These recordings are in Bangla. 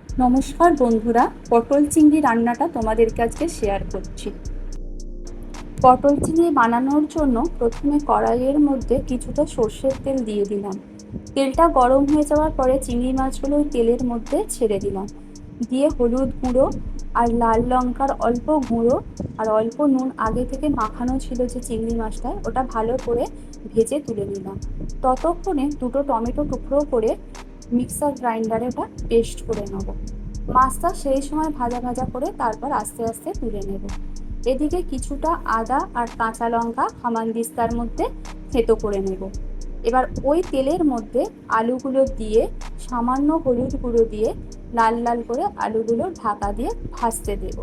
নমস্কার বন্ধুরা, পটল চিংড়ি রান্নাটা তোমাদেরকে আজকে শেয়ার করছি। পটল চিংড়ি বানানোর জন্য প্রথমে কড়াইয়ের মধ্যে কিছুটা সর্ষের তেল দিয়ে দিলাম। তেলটা গরম হয়ে যাওয়ার পরে চিংড়ি মাছগুলো ওই তেলের মধ্যে ছেড়ে দিলাম। দিয়ে হলুদ গুঁড়ো আর লাল লঙ্কার অল্প গুঁড়ো আর অল্প নুন আগে থেকে মাখানো ছিল যে চিংড়ি মাছটায়, ওটা ভালো করে ভেজে তুলে নিলাম। ততক্ষণে দুটো টমেটো টুকরো করে মিক্সার গ্রাইন্ডারে ওটা পেস্ট করে নেব। মাছটা সেই সময় ভাজা ভাজা করে তারপর আস্তে আস্তে তুলে নেব। এদিকে কিছুটা আদা আর কাঁচা লঙ্কা হামানদিস্তার মধ্যে থেঁতো করে নেব। এবার ওই তেলের মধ্যে আলুগুলো দিয়ে সামান্য হলুদ গুঁড়ো দিয়ে লাল লাল করে আলুগুলো ঢাকা দিয়ে ভাজতে দেব।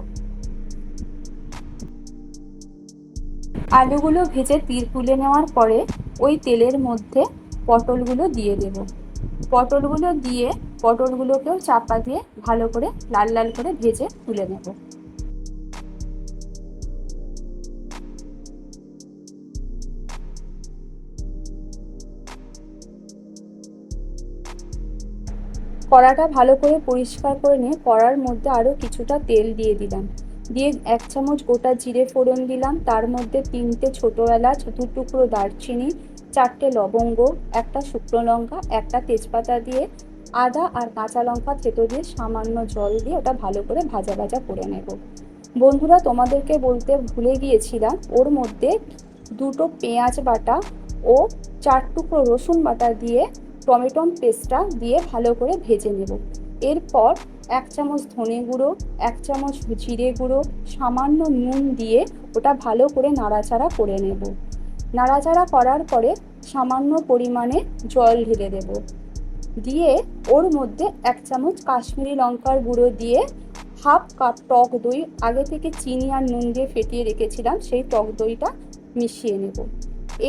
আলুগুলো ভেজে তুলে নেওয়ার পরে ওই তেলের মধ্যে পটলগুলো দিয়ে দেব। পটলগুলোকেও চাপা দিয়ে ভালো করে লাল লাল করে ভেজে তুলে নেব। কড়াটা ভালো করে পরিষ্কার করে নিয়ে কড়ার মধ্যে আরও কিছুটা তেল দিয়ে দিলাম। দিয়ে 1 চামচ গোটা জিরে ফোড়ন দিলাম। তার মধ্যে 3টে ছোটো এলাচ, 2 টুকরো দারচিনি, 4টে লবঙ্গ, 1টা শুকনো লঙ্কা, 1টা তেজপাতা দিয়ে আদা আর কাঁচা লঙ্কা থেঁতো দিয়ে সামান্য জল দিয়ে ওটা ভালো করে ভাজা ভাজা করে নেব। বন্ধুরা, তোমাদেরকে বলতে ভুলে গিয়েছিলাম, ওর মধ্যে 2টো পেঁয়াজ বাটা ও 4 টুকরো রসুন বাটা দিয়ে টমেটো পেস্টটা দিয়ে ভালো করে ভেজে নেব। এরপর 1 চামচ ধনে গুঁড়ো, 1 চামচ জিরে গুঁড়ো, সামান্য নুন দিয়ে ওটা ভালো করে নাড়াচাড়া করে নেব। নাড়াচাড়া করার পরে সামান্য পরিমাণে জল ঢেলে দেব। দিয়ে ওর মধ্যে 1 চামচ কাশ্মীরি লঙ্কার গুঁড়ো দিয়ে হাফ কাপ টক দই, আগে থেকে চিনি আর নুন দিয়ে ফেটিয়ে রেখেছিলাম, সেই টক দইটা মিশিয়ে নেব।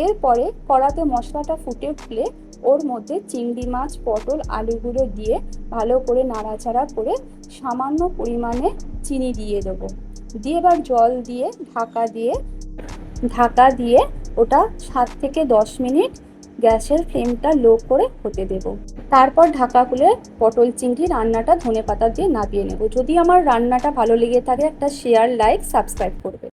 এরপরে কড়াতে মশলাটা ফুটে উঠলে ওর মধ্যে চিংড়ি মাছ, পটল, আলুগুলো দিয়ে ভালো করে নাড়াচাড়া করে সামান্য পরিমাণে চিনি দিয়ে দেবো। দিয়ে এবার জল দিয়ে ঢাকা দিয়ে ওটা 7 থেকে 10 মিনিট গ্যাসের ফ্লেমটা লো করে হতে দেব। তারপর ঢাকা খুলে পটল চিংড়ি রান্নাটা ধনেপাতা দিয়ে নামিয়ে নেব। যদি আমার রান্নাটা ভালো লেগে থাকে একটা শেয়ার, লাইক, সাবস্ক্রাইব করবে।